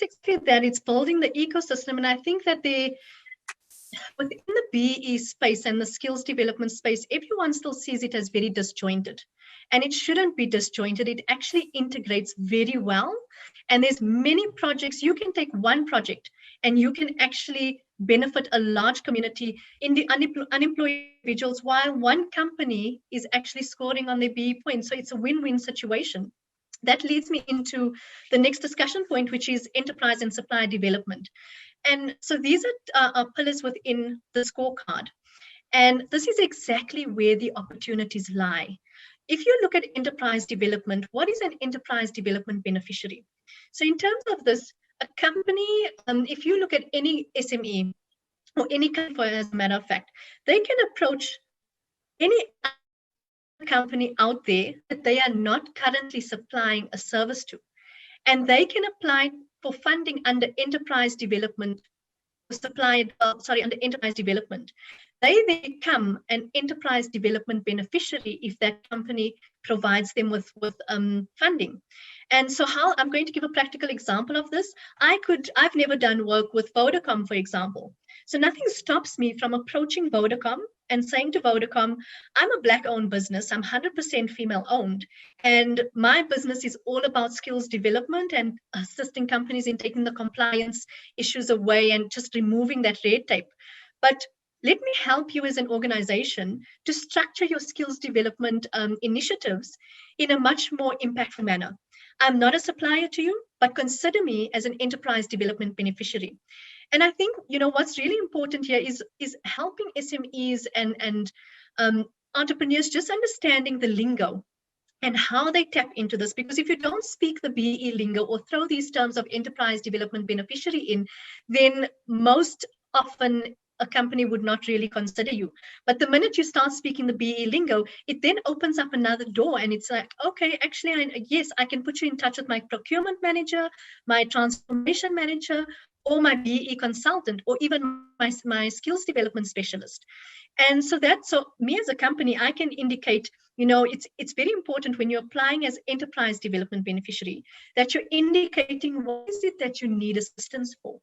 exactly that. It's building the ecosystem. And I think that within the BE space and the skills development space, everyone still sees it as very disjointed. And it shouldn't be disjointed. It actually integrates very well. And there's many projects. You can take one project and you can actually benefit a large community in the unemployed individuals, while one company is actually scoring on their BE points. So it's a win-win situation. That leads me into the next discussion point, which is enterprise and supplier development. And so these are pillars within the scorecard. And this is exactly where the opportunities lie. If you look at enterprise development, what is an enterprise development beneficiary? So in terms of this, a company, if you look at any SME or any company, as a matter of fact, they can approach any company out there that they are not currently supplying a service to. And they can apply for funding under enterprise development, under enterprise development. They become an enterprise development beneficiary if that company provides them with funding. And so I'm going to give a practical example of this. I've never done work with Vodacom, for example. So nothing stops me from approaching Vodacom and saying to Vodacom, I'm a Black-owned business, I'm 100% female-owned, and my business is all about skills development and assisting companies in taking the compliance issues away and just removing that red tape. But let me help you as an organization to structure your skills development initiatives in a much more impactful manner. I'm not a supplier to you, but consider me as an enterprise development beneficiary. And I think, what's really important here is helping SMEs and entrepreneurs just understanding the lingo and how they tap into this. Because if you don't speak the BE lingo or throw these terms of enterprise development beneficiary in, then most often a company would not really consider you. But the minute you start speaking the BE lingo, it then opens up another door. And it's like, okay, actually, yes, I can put you in touch with my procurement manager, my transformation manager, or my BE consultant, or even my skills development specialist. And so me as a company, I can indicate, it's very important when you're applying as enterprise development beneficiary that you're indicating what is it that you need assistance for.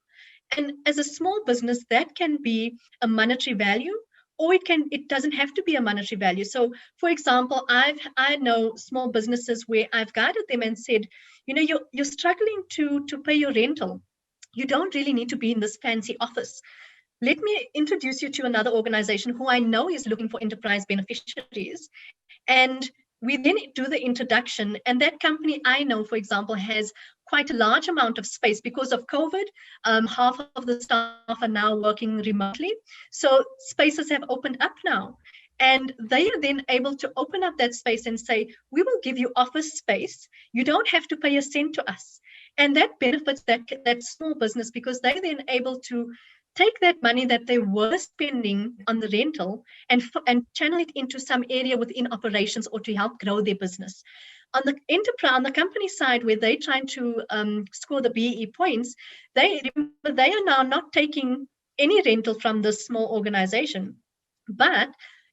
And as a small business, that can be a monetary value, or it doesn't have to be a monetary value. So, for example, I know small businesses where I've guided them and said, you're struggling to pay your rental. You don't really need to be in this fancy office. Let me introduce you to another organization who I know is looking for enterprise beneficiaries. And we then do the introduction. And that company I know, for example, has quite a large amount of space because of COVID. Half of the staff are now working remotely. So spaces have opened up now. And they are then able to open up that space and say, we will give you office space. You don't have to pay a cent to us. And that benefits that small business because they're then able to take that money that they were spending on the rental and channel it into some area within operations or to help grow their business. On the company side, where they're trying to score the BE points, they are now not taking any rental from this small organization. But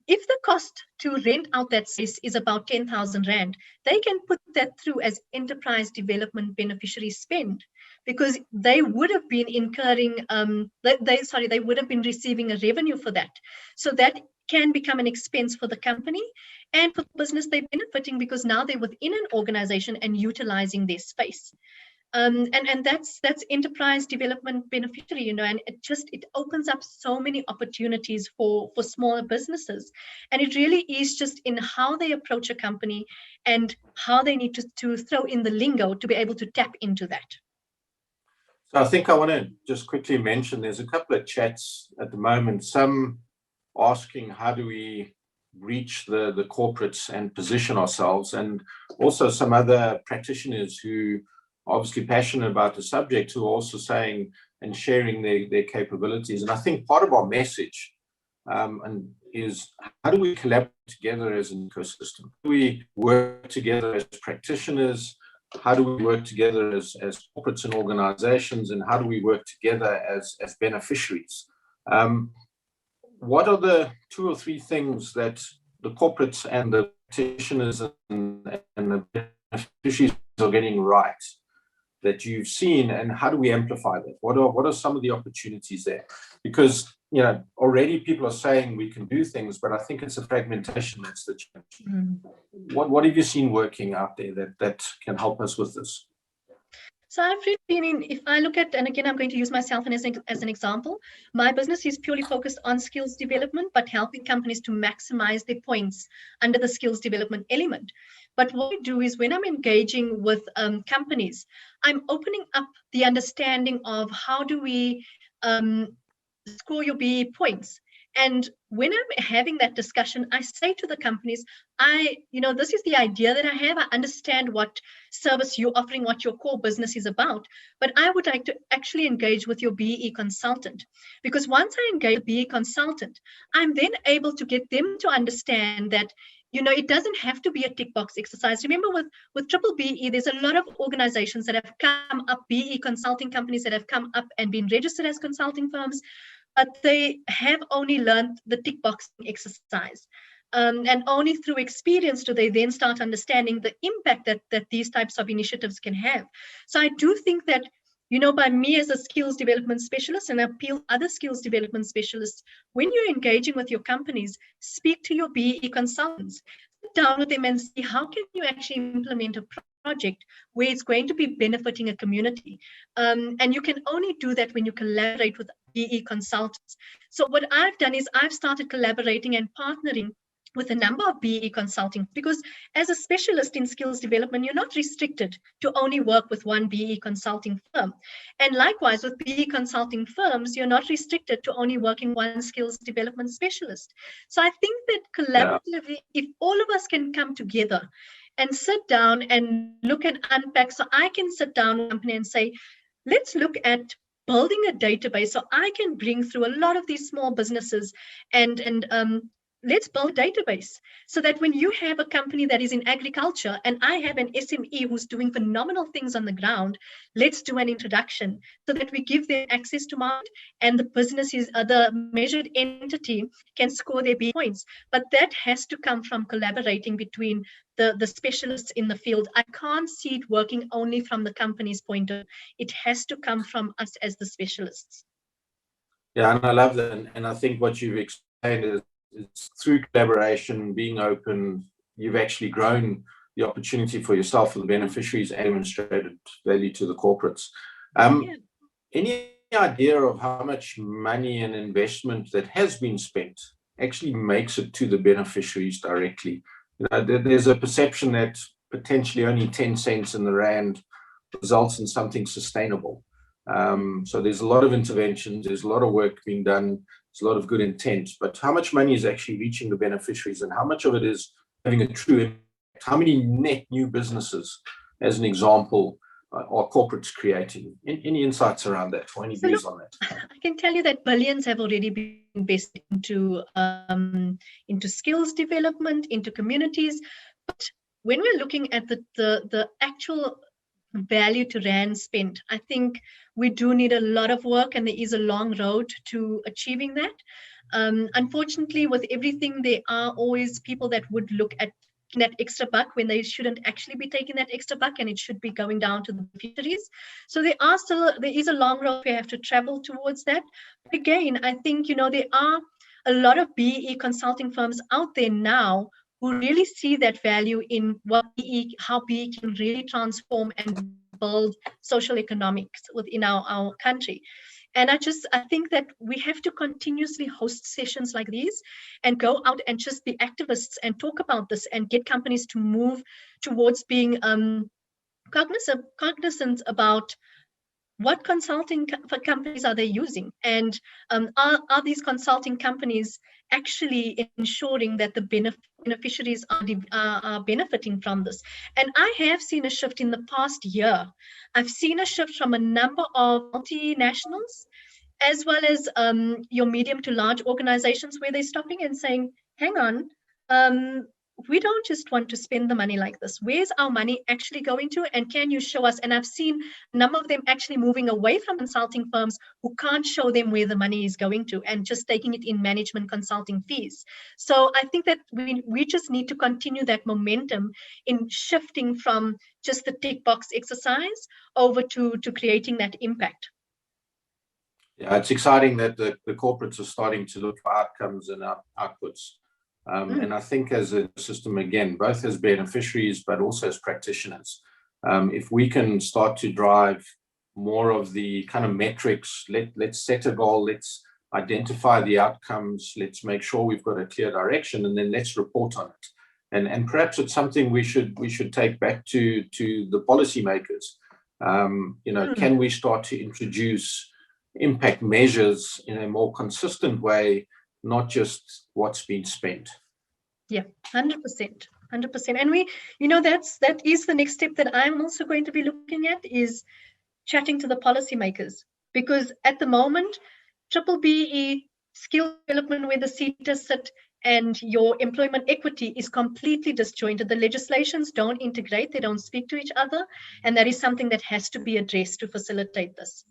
if the cost to rent out that space is about 10,000 Rand, they can put that through as enterprise development beneficiary spend because they would have been incurring, they would have been receiving a revenue for that. So that can become an expense for the company, and for the business, they're benefiting because now they're within an organization and utilizing their space. And that's enterprise development beneficiary, and it opens up so many opportunities for smaller businesses. And it really is just in how they approach a company and how they need to throw in the lingo to be able to tap into that. So I think I want to just quickly mention there's a couple of chats at the moment, some asking how do we reach the corporates and position ourselves, and also some other practitioners who obviously passionate about the subject who are also saying and sharing their capabilities. And I think part of our message is how do we collaborate together as an ecosystem? How do we work together as practitioners? How do we work together as corporates and organizations? And how do we work together as beneficiaries? What are the 2 or 3 things that the corporates and the practitioners and the beneficiaries are getting right that you've seen, and how do we amplify that? What are some of the opportunities there? Because, you know, already people are saying we can do things, but I think it's a fragmentation that's the challenge. What have you seen working out there that can help us with this? So I've really been in, if I look at, and again, I'm going to use myself as an example, my business is purely focused on skills development, but helping companies to maximize their points under the skills development element. But what I do is when I'm engaging with companies, I'm opening up the understanding of how do we score your BE points. And when I'm having that discussion, I say to the companies, this is the idea that I have. I understand what service you're offering, what your core business is about, but I would like to actually engage with your BE consultant, because once I engage a BE consultant, I'm then able to get them to understand that, you know, it doesn't have to be a tick box exercise. Remember, with triple BE, there's a lot of organizations that have come up, BE consulting companies that have come up and been registered as consulting firms, but they have only learned the tick boxing exercise. And only through experience do they then start understanding the impact that these types of initiatives can have. So I do think that, you know, by me as a skills development specialist, and I appeal other skills development specialists, when you're engaging with your companies, speak to your BE consultants, sit down with them and see how can you actually implement a project where it's going to be benefiting a community. And you can only do that when you collaborate with BE consultants. So what I've done is I've started collaborating and partnering with a number of BE consulting, because as a specialist in skills development, you're not restricted to only work with one BE consulting firm. And likewise, with BE consulting firms, you're not restricted to only working one skills development specialist. So I think that collaboratively, if all of us can come together and sit down and look at Unpack, so I can sit down with a company and say, let's look at building a database so I can bring through a lot of these small businesses and let's build a database so that when you have a company that is in agriculture and I have an SME who's doing phenomenal things on the ground, let's do an introduction so that we give them access to market and the business is the measured entity can score their B points. But that has to come from collaborating between the specialists in the field. I can't see it working only from the company's point of view. It has to come from us as the specialists. Yeah, and I love that. And I think what you've explained is through collaboration, being open, you've actually grown the opportunity for yourself, for the beneficiaries, and demonstrated value to the corporates. Any idea of how much money and investment that has been spent actually makes it to the beneficiaries directly? You know, there's a perception that potentially only 10 cents in the rand results in something sustainable. So there's a lot of interventions, there's a lot of work being done, there's a lot of good intent, but how much money is actually reaching the beneficiaries and how much of it is having a true impact? How many net new businesses, as an example, are corporates creating? Any insights around that or any views on that? I can tell you that billions have already been invested into skills development, into communities. But when we're looking at the actual value to rand spent, I think we do need a lot of work, and there is a long road to achieving that. Unfortunately, with everything, there are always people that would look at that extra buck when they shouldn't actually be taking that extra buck, and it should be going down to the beneficiaries. So there is a long road we have to travel towards that. But again, I think, you know, there are a lot of BE consulting firms out there now who really see that value in how BE can really transform and build social economics within our country. And I think that we have to continuously host sessions like these and go out and just be activists and talk about this and get companies to move towards being cognizant about what consulting companies are they using, and are these consulting companies actually ensuring that the beneficiaries are benefiting from this. And I have seen a shift in the past year. I've seen a shift from a number of multinationals as well as your medium to large organizations where they're stopping and saying, hang on, we don't just want to spend the money like this. Where's our money actually going to? And can you show us? And I've seen a number of them actually moving away from consulting firms who can't show them where the money is going to and just taking it in management consulting fees. So I think that we just need to continue that momentum in shifting from just the tick box exercise over to creating that impact. Yeah, it's exciting that the corporates are starting to look for outcomes and outputs. And I think as a system, again, both as beneficiaries, but also as practitioners, if we can start to drive more of the kind of metrics, let's set a goal, let's identify the outcomes, let's make sure we've got a clear direction, and then let's report on it. And perhaps it's something we should take back to the policymakers. Can we start to introduce impact measures in a more consistent way, not just what's been spent? Yeah, 100%. 100%. And that is the next step that I'm also going to be looking at, is chatting to the policymakers, because at the moment, B-BBEE skill development, where the CETAs sit, and your employment equity is completely disjointed. The legislations don't integrate, they don't speak to each other, and that is something that has to be addressed to facilitate this.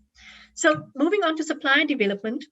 So moving on to supplier development.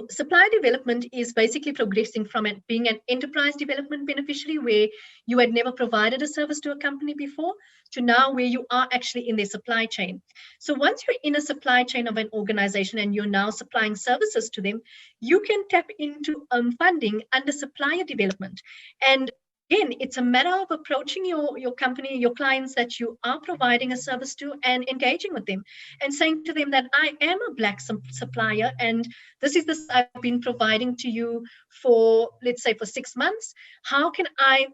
Supplier development is basically progressing from it being an enterprise development beneficiary, where you had never provided a service to a company before, to now where you are actually in their supply chain. So once you're in a supply chain of an organization and you're now supplying services to them, you can tap into funding under supplier development. And again, it's a matter of approaching your company, your clients that you are providing a service to, and engaging with them and saying to them that I am a black supplier, and this is this I've been providing to you for, let's say, for 6 months. How can I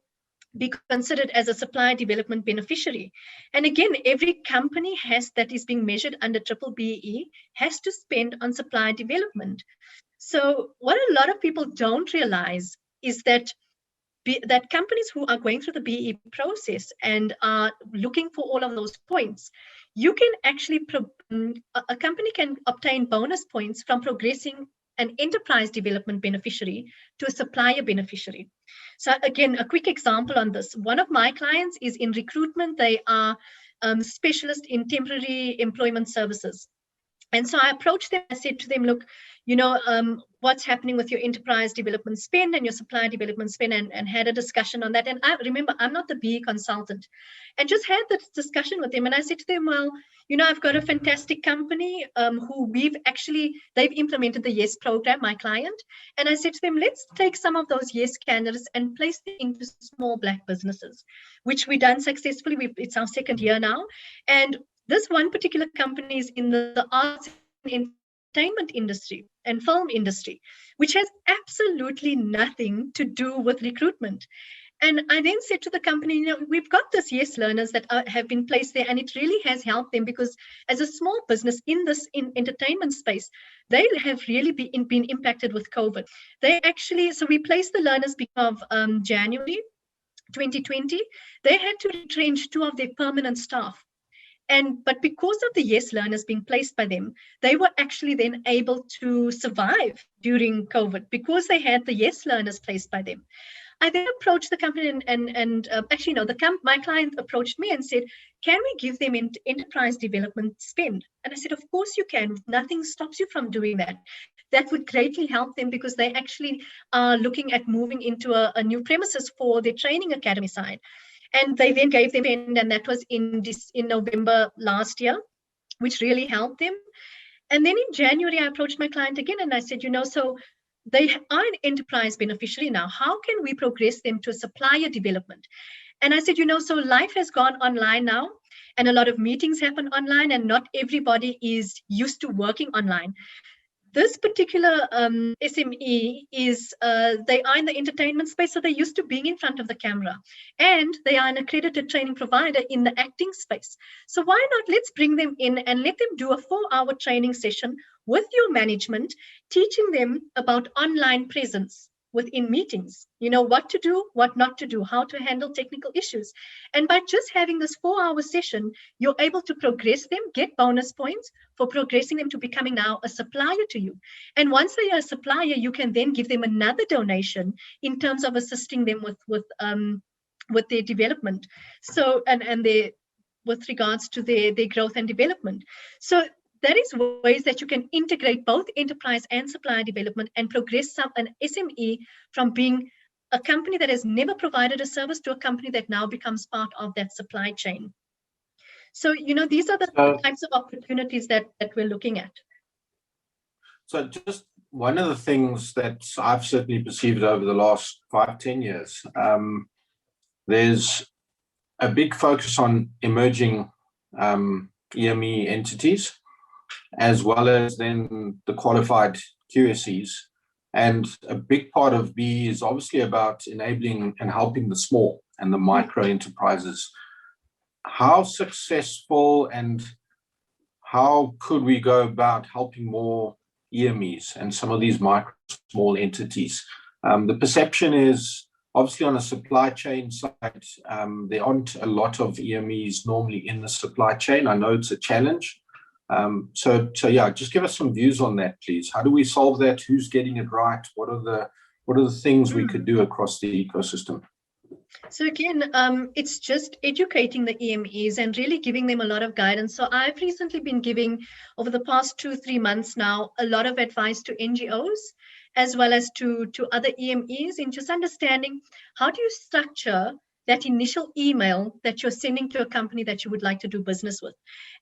be considered as a supplier development beneficiary? And again, every company that is being measured under B-BBEE has to spend on supplier development. So what a lot of people don't realize is that companies who are going through the BE process and are looking for all of those points, you can actually, a company can obtain bonus points from progressing an enterprise development beneficiary to a supplier beneficiary. So again, a quick example on this. One of my clients is in recruitment. They are specialists in temporary employment services. And so I approached them. I said to them, look, what's happening with your enterprise development spend and your supplier development spend, and had a discussion on that. And I remember, I'm not the BE consultant, and just had this discussion with them. And I said to them, well, I've got a fantastic company who they've implemented the YES program, my client. And I said to them, let's take some of those YES candidates and place them into small black businesses, which we've done successfully. It's our 2nd year now. And this one particular company is in the arts and entertainment industry and film industry, which has absolutely nothing to do with recruitment. And I then said to the company, we've got this YES learners that have been placed there, and it really has helped them, because as a small business in entertainment space, they have really been impacted with COVID. So we placed the learners because of January 2020. They had to retrench 2 of their permanent staff. But because of the YES learners being placed by them, they were actually then able to survive during COVID because they had the YES learners placed by them. I then approached the company my client approached me and said, can we give them enterprise development spend? And I said, of course you can. Nothing stops you from doing that. That would greatly help them, because they actually are looking at moving into a new premises for their training academy side. And they then gave them in, and that was in November last year, which really helped them. And then in January, I approached my client again, and I said, so they are an enterprise beneficiary now. How can we progress them to a supplier development? And I said, so life has gone online now, and a lot of meetings happen online, and not everybody is used to working online. This particular SME is, they are in the entertainment space, so they're used to being in front of the camera, and they are an accredited training provider in the acting space. So why not, let's bring them in and let them do a 4-hour training session with your management, teaching them about online presence within meetings, what to do, what not to do, how to handle technical issues. And by just having this 4-hour session, you're able to progress them, get bonus points for progressing them to becoming now a supplier to you. And once they are a supplier, you can then give them another donation in terms of assisting them with with their development. So, and their, with regards to their growth and development. So that is ways that you can integrate both enterprise and supplier development and progress an SME from being a company that has never provided a service to a company that now becomes part of that supply chain. So, you know, these are the types of opportunities that we're looking at. So just one of the things that I've certainly perceived over the last 5-10 years, there's a big focus on emerging EME entities, as well as then the qualified QSEs. And a big part of B is obviously about enabling and helping the small and the micro enterprises. How successful and how could we go about helping more EMEs and some of these micro small entities? The perception is obviously on a supply chain side, there aren't a lot of EMEs normally in the supply chain. I know it's a challenge. So yeah, just give us some views on that, please. How do we solve that? Who's getting it right? What are the things we could do across the ecosystem? So again, it's just educating the EMEs and really giving them a lot of guidance. So I've recently been giving, over the past 2-3 months now, a lot of advice to NGOs as well as to other EMEs in just understanding how do you structure that initial email that you're sending to a company that you would like to do business with.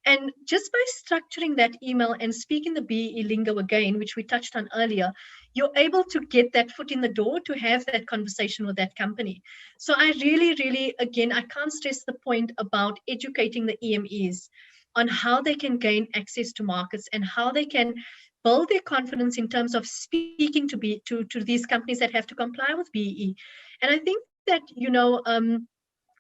And just by structuring that email and speaking the BEE lingo again, which we touched on earlier, you're able to get that foot in the door to have that conversation with that company. So I really, again, I can't stress the point about educating the EMEs on how they can gain access to markets and how they can build their confidence in terms of speaking to these companies that have to comply with BEE. And I think that, you know,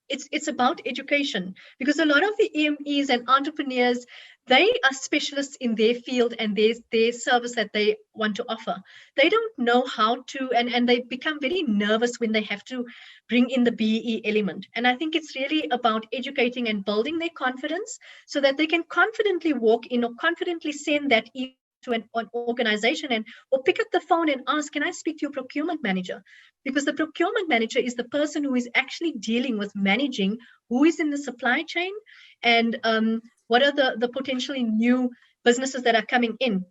it's about education, because a lot of the EMEs and entrepreneurs, they are specialists in their field and their service that they want to offer. They don't know how to, and they become very nervous when they have to bring in the BEE element. And I think it's really about educating and building their confidence so that they can confidently walk in or confidently send that email to an organization or pick up the phone and ask, can I speak to your procurement manager? Because the procurement manager is the person who is actually dealing with managing who is in the supply chain and what are the potentially new businesses that are coming in.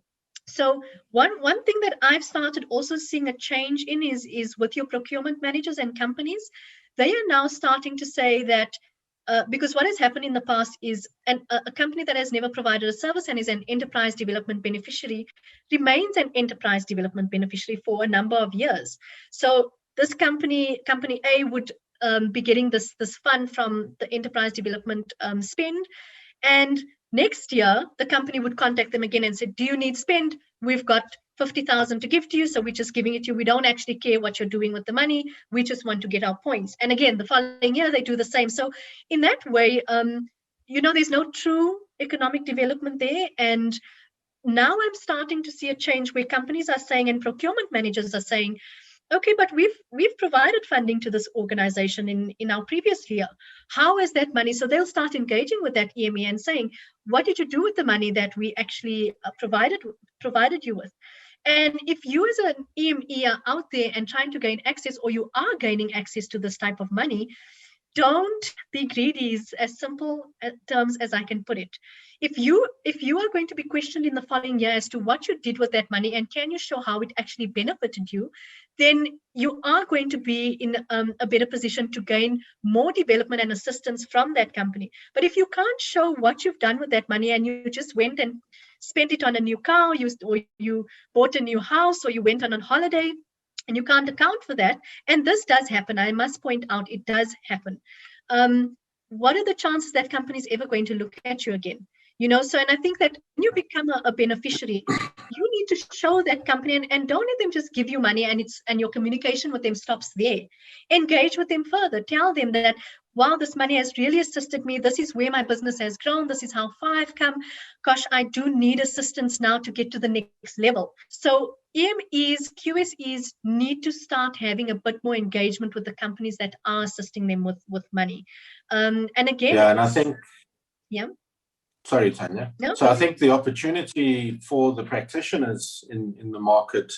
So one thing that I've started also seeing a change in is with your procurement managers and companies. They are now starting to say that because what has happened in the past is a company that has never provided a service and is an enterprise development beneficiary remains an enterprise development beneficiary for a number of years. So this company A would be getting this fund from the enterprise development spend, and next year the company would contact them again and say, do you need spend? We've got 50,000 to give to you, so we're just giving it to you. We don't actually care what you're doing with the money. We just want to get our points. And again, the following year they do the same. So in that way, you know, there's no true economic development there. And now I'm starting to see a change where companies are saying, and procurement managers are saying, okay, but we've provided funding to this organization in our previous year. How is that money? So they'll start engaging with that EME and saying, what did you do with the money that we actually provided you with? And if you as an EME are out there and trying to gain access, or you are gaining access to this type of money, don't be greedy, is as simple terms as I can put it. If you are going to be questioned in the following year as to what you did with that money and can you show how it actually benefited you, then you are going to be in a better position to gain more development and assistance from that company. But if you can't show what you've done with that money and you just went and spent it on a new car, or you bought a new house, or you went on a holiday, and you can't account for that, and this does happen, I must point out, it does happen. What are the chances that company is ever going to look at you again? You know, so, and I think that when you become a beneficiary, you need to show that company and don't let them just give you money and your communication with them stops there. Engage with them further. Tell them that, wow, this money has really assisted me. This is where my business has grown. This is how far I've come. Gosh, I do need assistance now to get to the next level. So EMEs, QSEs need to start having a bit more engagement with the companies that are assisting them with money. And again, yeah, and I think, yeah. Sorry, Tanya. No, so I think the opportunity for the practitioners in the market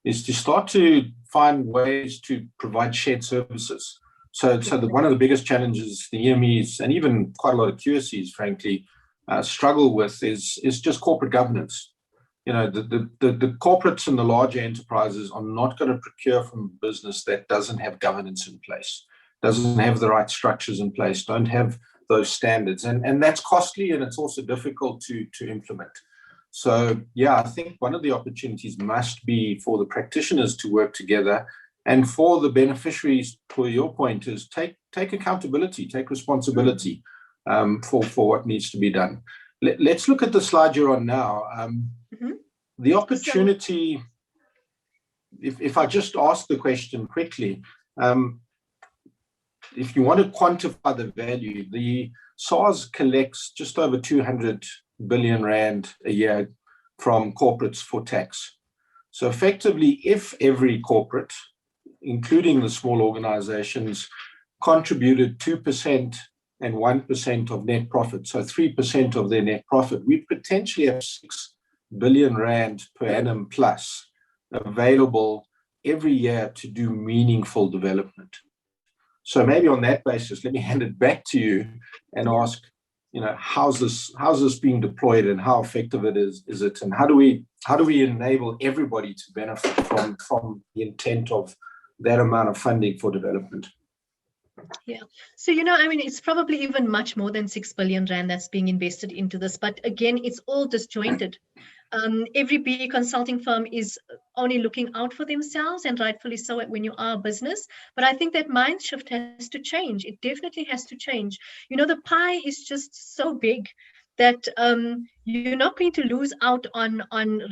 is to start to find ways to provide shared services. So one of the biggest challenges the EMEs and even quite a lot of QSEs, frankly, struggle with is just corporate governance. The corporates and the larger enterprises are not going to procure from a business that doesn't have governance in place, doesn't have the right structures in place, don't have those standards. And that's costly, and it's also difficult to implement. So, yeah, I think one of the opportunities must be for the practitioners to work together, and for the beneficiaries, for your point, is take accountability, take responsibility for what needs to be done. Let's look at the slide you're on now. The opportunity, if I just ask the question quickly, if you want to quantify the value, the SARS collects just over 200 billion rand a year from corporates for tax. So effectively, if every corporate, including the small organizations, contributed 2% and 1% of net profit, so 3% of their net profit, we potentially have 6 billion rand per annum plus available every year to do meaningful development. So maybe on that basis, let me hand it back to you and ask, how's this being deployed, and how effective is it, and how do we enable everybody to benefit from the intent of that amount of funding for development? Yeah. So, it's probably even much more than 6 billion rand that's being invested into this. But again, it's all disjointed. Every BE consulting firm is only looking out for themselves, and rightfully so when you are a business. But I think that mind shift has to change. It definitely has to change. The pie is just so big that you're not going to lose out on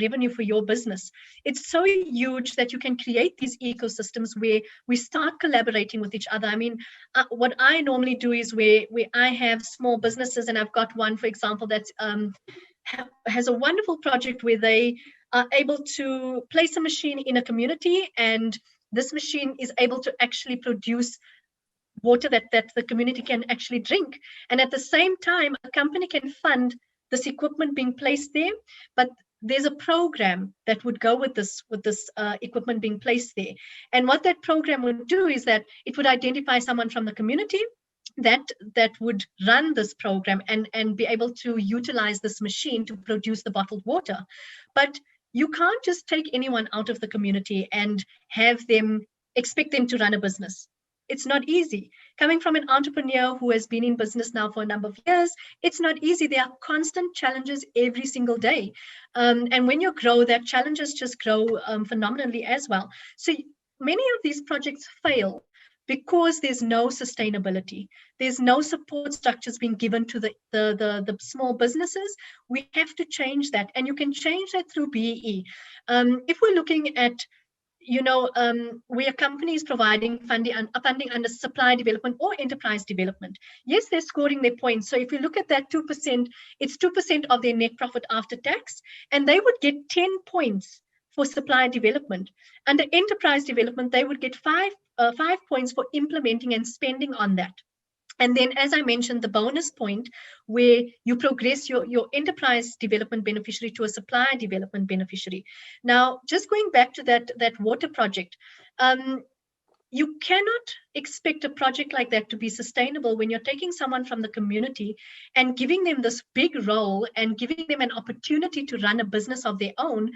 revenue for your business. It's so huge that you can create these ecosystems where we start collaborating with each other. I mean, what I normally do is where I have small businesses, and I've got one, for example, that's has a wonderful project where they are able to place a machine in a community, and this machine is able to actually produce water that the community can actually drink. And at the same time, a company can fund this equipment being placed there, but there's a program that would go with this equipment being placed there. And what that program would do is that it would identify someone from the community that would run this program and be able to utilize this machine to produce the bottled water. But you can't just take anyone out of the community and expect them to run a business. It's not easy. Coming from an entrepreneur who has been in business now for a number of years, it's not easy. There are constant challenges every single day. And when you grow, that challenges just grow phenomenally as well. So many of these projects fail because there's no sustainability. There's no support structures being given to the small businesses. We have to change that. And you can change that through BEE. If we're looking at where a company is providing funding under supply development or enterprise development. Yes, they're scoring their points. So if you look at that 2%, it's 2% of their net profit after tax, and they would get 10 points for supply development. Under enterprise development, they would get 5 points for implementing and spending on that. And then, as I mentioned, the bonus point where you progress your enterprise development beneficiary to a supply development beneficiary. Now, just going back to that water project, you cannot expect a project like that to be sustainable when you're taking someone from the community and giving them this big role and giving them an opportunity to run a business of their own,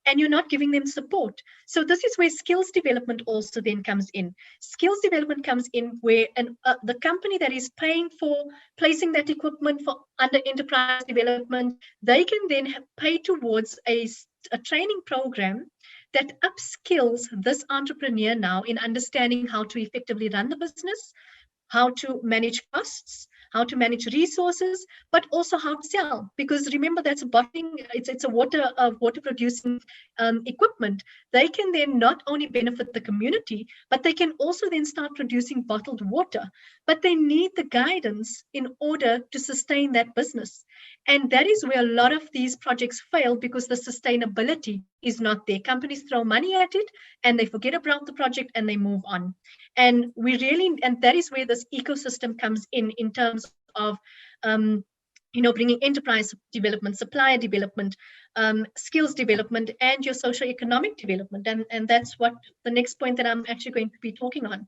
and you're not giving them support. So this is where skills development also then comes in. Skills development comes in where the company that is paying for placing that equipment for under enterprise development, they can then pay towards a training program that upskills this entrepreneur now in understanding how to effectively run the business, how to manage costs, how to manage resources, but also how to sell. Because remember, that's a bottling, it's a water producing equipment. They can then not only benefit the community, but they can also then start producing bottled water. But they need the guidance in order to sustain that business. And that is where a lot of these projects fail, because the sustainability is not there. Companies throw money at it and they forget about the project and they move on. And that is where this ecosystem comes in terms of, bringing enterprise development, supplier development, skills development, and your socioeconomic development. And that's what the next point that I'm actually going to be talking on.